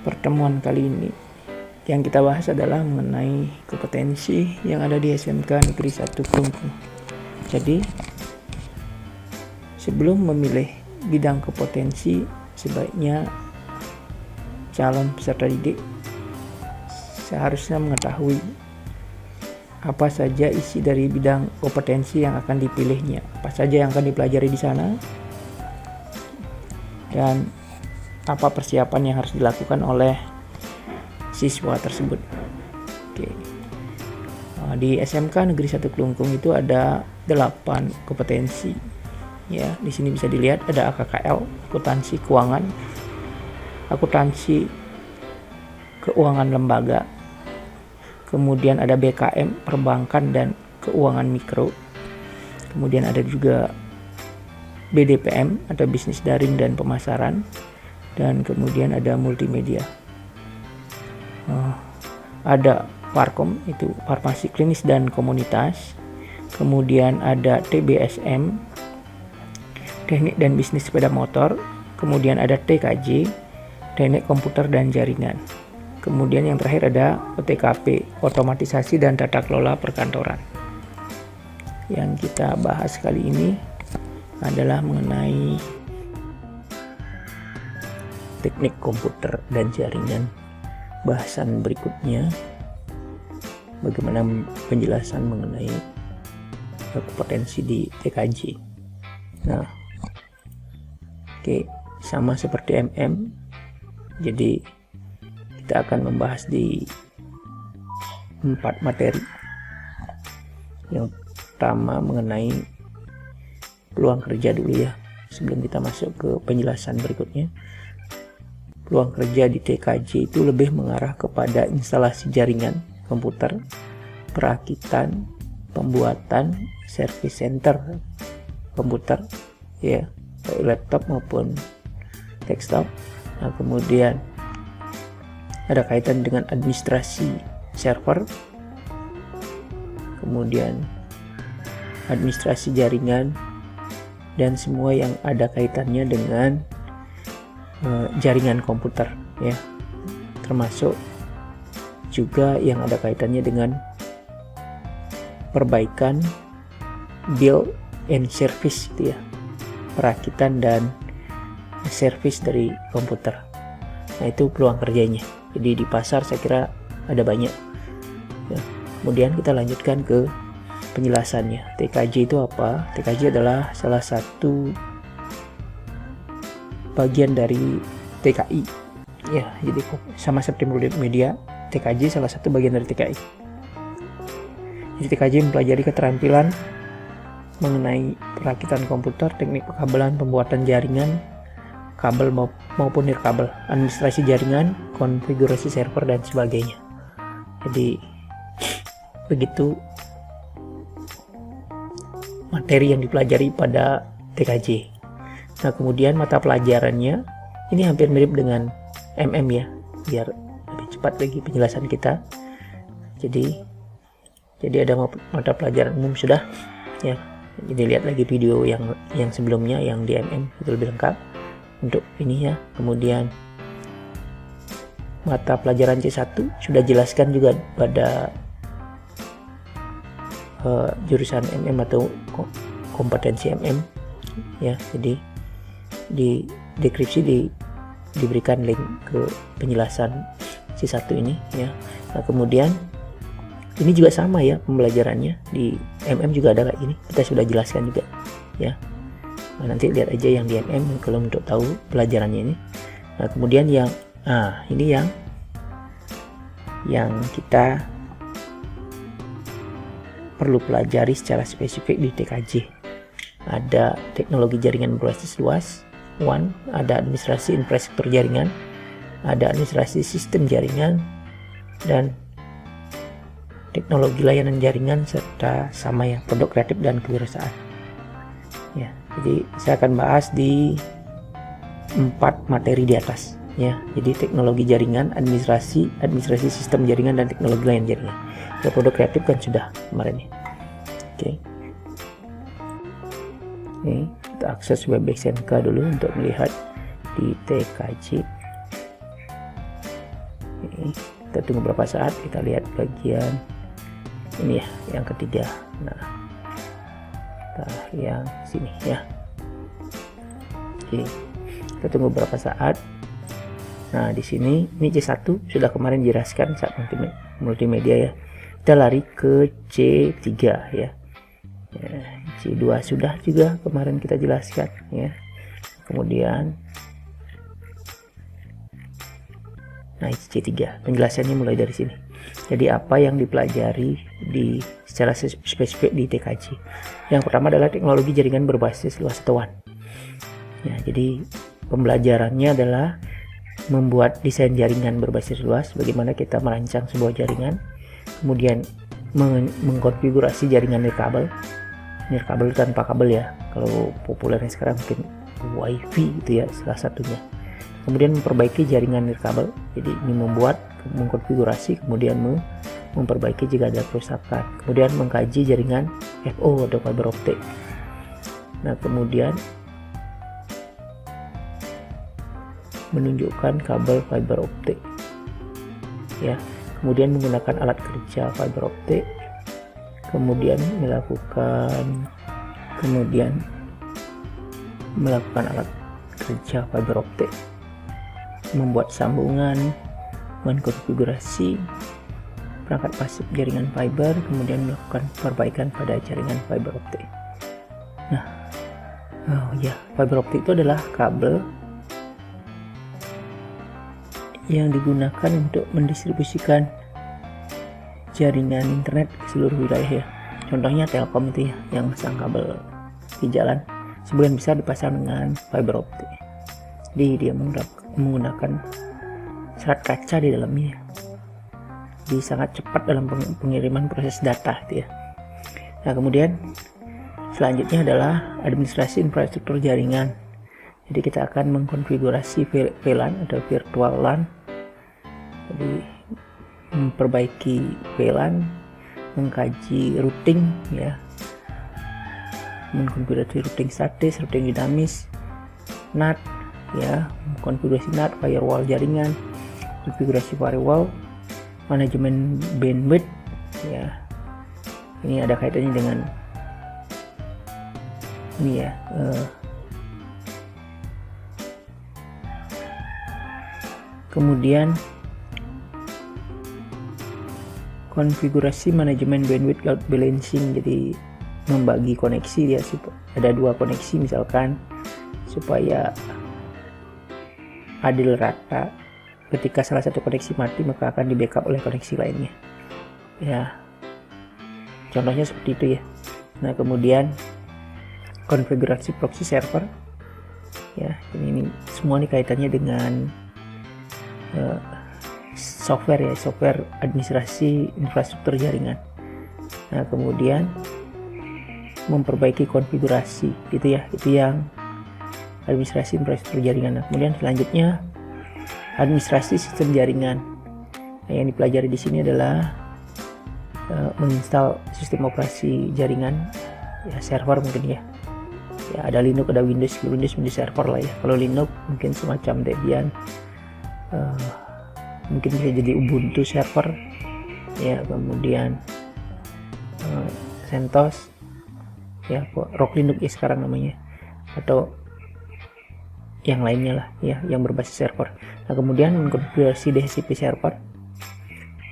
pertemuan kali ini yang kita bahas adalah mengenai kompetensi yang ada di SMK Negeri 1 Klungkung. Jadi sebelum memilih bidang kompetensi, sebaiknya calon peserta didik seharusnya mengetahui apa saja isi dari bidang kompetensi yang akan dipilihnya, apa saja yang akan dipelajari di sana, dan apa persiapan yang harus dilakukan oleh siswa tersebut. Oke. Di SMK Negeri 1 Klungkung itu ada 8 kompetensi. Ya, di sini bisa dilihat ada AKKL, akuntansi keuangan, akuntansi keuangan lembaga. Kemudian ada BKM, perbankan dan keuangan mikro. Kemudian ada juga BDPM atau bisnis daring dan pemasaran. Dan kemudian ada multimedia. Ada Parkom, itu farmasi klinis dan komunitas. Kemudian ada TBSM, teknik dan bisnis sepeda motor. Kemudian ada TKJ, teknik komputer dan jaringan. Kemudian yang terakhir ada OTKP, otomatisasi dan tata kelola perkantoran. Yang kita bahas kali ini adalah mengenai teknik komputer dan jaringan. Bahasan berikutnya bagaimana penjelasan mengenai kompetensi di TKJ. Nah, oke, sama seperti MM. Jadi kita akan membahas di 4 materi. Yang pertama mengenai peluang kerja dulu ya, sebelum kita masuk ke penjelasan berikutnya. Peluang kerja di TKJ itu lebih mengarah kepada instalasi jaringan komputer, perakitan, pembuatan, service center komputer ya, baik laptop maupun desktop. Nah, kemudian ada kaitan dengan administrasi server, kemudian administrasi jaringan, dan semua yang ada kaitannya dengan jaringan komputer ya, termasuk juga yang ada kaitannya dengan perbaikan, build and service gitu ya, perakitan dan service dari komputer. Nah, itu peluang kerjanya. Jadi di pasar saya kira ada banyak ya. Kemudian kita lanjutkan ke penjelasannya. TKJ itu apa? TKJ adalah salah satu bagian dari TKI ya. Jadi sama seperti multimedia, TKJ salah satu bagian dari TKI. Jadi TKJ mempelajari keterampilan mengenai perakitan komputer, teknik pekabelan, pembuatan jaringan, kabel maupun nirkabel, administrasi jaringan, konfigurasi server dan sebagainya. Jadi begitu materi yang dipelajari pada TKJ. Nah, kemudian mata pelajarannya ini hampir mirip dengan MM ya, biar lebih cepat lagi penjelasan kita. Jadi ada mata pelajaran umum sudah ya. Jadi lihat lagi video yang sebelumnya yang di MM itu lebih lengkap untuk ini ya. Kemudian mata pelajaran C1 sudah jelaskan juga pada jurusan MM atau kompetensi MM ya. Jadi di deskripsi diberikan link ke penjelasan C1 ini ya. Nah, kemudian ini juga sama ya pembelajarannya, di MM juga ada kayak ini, kita sudah jelaskan juga ya. Nah, nanti lihat aja yang di MM kalau untuk tahu pelajarannya ini. Nah, kemudian ini yang kita perlu pelajari secara spesifik di TKJ. Ada teknologi jaringan berbasis luas, ada administrasi infrastruktur jaringan, ada administrasi sistem jaringan, dan teknologi layanan jaringan, serta sama ya produk kreatif dan kewirausahaan. Ya, jadi saya akan bahas di 4 materi di atas ya. Jadi teknologi jaringan, administrasi sistem jaringan, dan teknologi layanan jaringan. Ya, produk kreatif kan sudah kemarin ya. Oke, kita akses web SMK dulu untuk melihat di TKJ. Kita tunggu beberapa saat, kita lihat bagian ini ya, yang ketiga. Nah, yang sini ya. Oke, kita tunggu beberapa saat. Nah, di sini ini C1 sudah kemarin dijelaskan saat multimedia ya. Kita lari ke C3 ya. C2 sudah juga kemarin kita jelaskan ya. Kemudian nah, C3 penjelasannya mulai dari sini. Jadi apa yang dipelajari secara spesifik di TKJ? Yang pertama adalah teknologi jaringan berbasis luas satuan. Ya, jadi pembelajarannya adalah membuat desain jaringan berbasis luas, bagaimana kita merancang sebuah jaringan, kemudian mengkonfigurasi jaringan nirkabel tanpa kabel ya. Kalau populernya sekarang mungkin WiFi itu ya salah satunya. Kemudian memperbaiki jaringan nirkabel, jadi ini mengkonfigurasi, kemudian memperbaiki jika ada kerusakan. Kemudian mengkaji jaringan FO atau fiber optik. Nah, kemudian menunjukkan kabel fiber optik ya. Kemudian menggunakan alat kerja fiber optik, kemudian melakukan alat kerja fiber optik, membuat sambungan, mengkonfigurasi perangkat pasif jaringan fiber, kemudian melakukan perbaikan pada jaringan fiber optik. Nah, fiber optik itu adalah kabel yang digunakan untuk mendistribusikan jaringan internet ke seluruh wilayah ya. Contohnya Telkom itu ya, yang pasang kabel di jalan, sebagian besar dipasang dengan fiber optik. Jadi dia menggunakan serat kaca di dalamnya. Jadi sangat cepat dalam pengiriman proses data itu ya. Nah, kemudian selanjutnya adalah administrasi infrastruktur jaringan. Jadi kita akan mengkonfigurasi VLAN atau virtual LAN. Jadi memperbaiki VLAN, mengkaji routing ya, mengkonfigurasi routing statis, routing dinamis, NAT ya, konfigurasi NAT, firewall jaringan, konfigurasi firewall, manajemen bandwidth ya. Ini ada kaitannya dengan ini ya, kemudian konfigurasi manajemen bandwidth load balancing, jadi membagi koneksi dia, ada dua koneksi misalkan, supaya adil rata. Ketika salah satu koneksi mati maka akan di backup oleh koneksi lainnya ya, contohnya seperti itu ya. Nah, kemudian konfigurasi proxy server ya, ini semua ini kaitannya dengan software ya, software administrasi infrastruktur jaringan. Nah, kemudian memperbaiki konfigurasi itu ya, itu yang administrasi infrastruktur jaringan. Nah, kemudian selanjutnya administrasi sistem jaringan. Nah, yang dipelajari di sini adalah menginstal sistem operasi jaringan ya, server mungkin ya. Ya, ada Linux, ada Windows server lah ya. Kalau Linux mungkin semacam Debian, mungkin bisa jadi Ubuntu server ya, kemudian CentOS ya, Rock Linux ya sekarang namanya, atau yang lainnya lah ya, yang berbasis server. Nah, kemudian mengkonfigurasi DHCP server,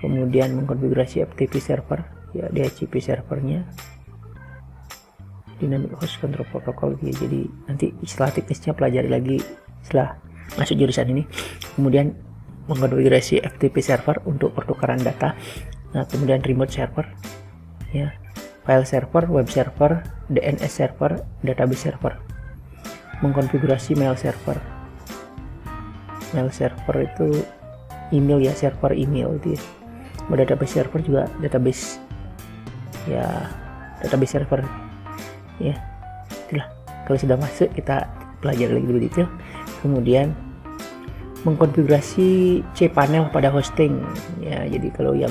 kemudian mengkonfigurasi FTP server ya, DHCP servernya, Dynamic Host Control Protocol ya. Jadi nanti istilah teknisnya pelajari lagi setelah masuk jurusan ini. Kemudian mengkonfigurasi FTP server untuk pertukaran data. Nah, kemudian remote server ya, file server, web server, DNS server, database server. Mengkonfigurasi mail server. Mail server itu email ya, server email itu ya. Database server juga database ya, database server ya. Itulah, kalau sudah masuk kita pelajari lagi lebih detail. Kemudian mengkonfigurasi cPanel pada hosting ya. Jadi kalau yang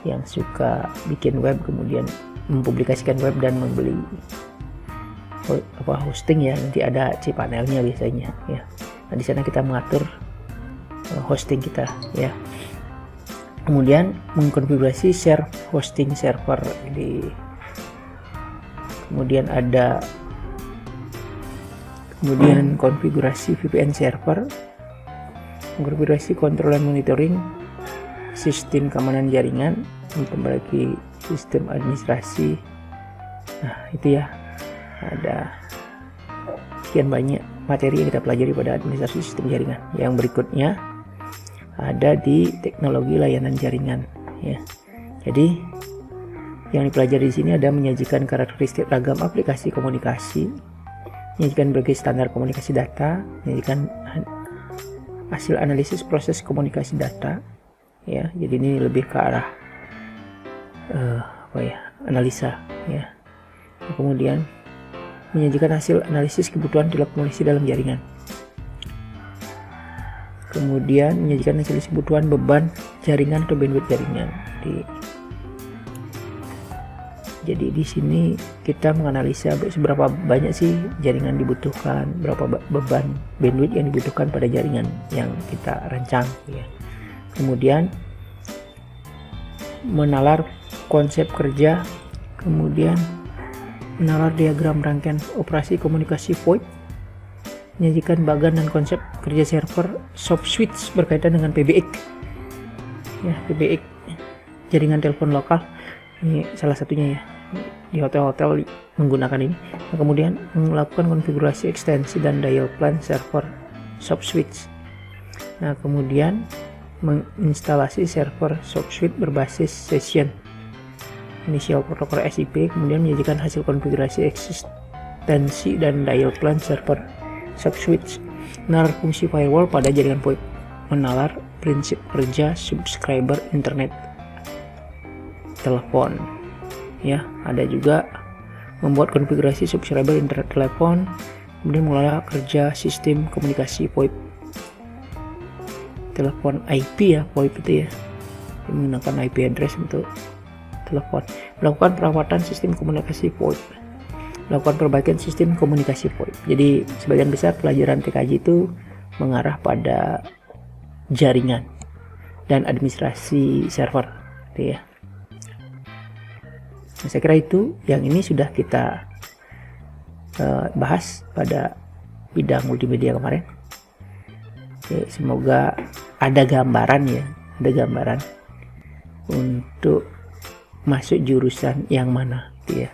yang suka bikin web kemudian mempublikasikan web dan membeli hosting ya, nanti ada cPanelnya biasanya ya. Nah, di sana kita mengatur hosting kita ya. Kemudian mengkonfigurasi share hosting server kemudian ada konfigurasi VPN server, konfigurasi kontrol dan monitoring sistem keamanan jaringan, memperbaiki sistem administrasi. Nah itu ya, ada sekian banyak materi yang kita pelajari pada administrasi sistem jaringan. Yang berikutnya ada di teknologi layanan jaringan ya. Jadi yang dipelajari di sini ada menyajikan karakteristik ragam aplikasi komunikasi, menyajikan berbagai standar komunikasi data, menyajikan hasil analisis proses komunikasi data ya. Jadi ini lebih ke arah analisa ya. Kemudian menyajikan hasil analisis kebutuhan telekomunikasi dalam jaringan. Kemudian menyajikan hasil kebutuhan beban jaringan atau bandwidth jaringan. Jadi di sini kita menganalisa seberapa banyak sih jaringan dibutuhkan, berapa beban bandwidth yang dibutuhkan pada jaringan yang kita rancang ya. Kemudian menalar konsep kerja, kemudian menalar diagram rangkaian operasi komunikasi VoIP, menyajikan bagan dan konsep kerja server soft switch berkaitan dengan PBX ya. PBX jaringan telepon lokal ini salah satunya ya, di hotel-hotel menggunakan ini. Nah, kemudian melakukan konfigurasi ekstensi dan dial plan server soft switch. Nah kemudian menginstalasi server soft switch berbasis session initial protokol SIP, kemudian menyajikan hasil konfigurasi ekstensi dan dial plan server soft switch, menalar fungsi firewall pada jaringan VoIP, menalar prinsip kerja subscriber internet telepon ya. Ada juga membuat konfigurasi subscriber internet telepon, kemudian mengelola kerja sistem komunikasi VoIP telepon IP ya. VoIP itu ya menggunakan IP address untuk telepon, melakukan perawatan sistem komunikasi VoIP, melakukan perbaikan sistem komunikasi VoIP. Jadi sebagian besar pelajaran TKJ itu mengarah pada jaringan dan administrasi server gitu ya. Nah, saya kira itu yang ini sudah kita bahas pada bidang multimedia kemarin. Oke, semoga ada gambaran ya, ada gambaran untuk masuk jurusan yang mana gitu ya.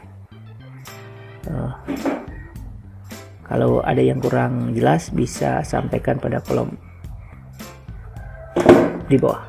Kalau ada yang kurang jelas bisa sampaikan pada kolom di bawah.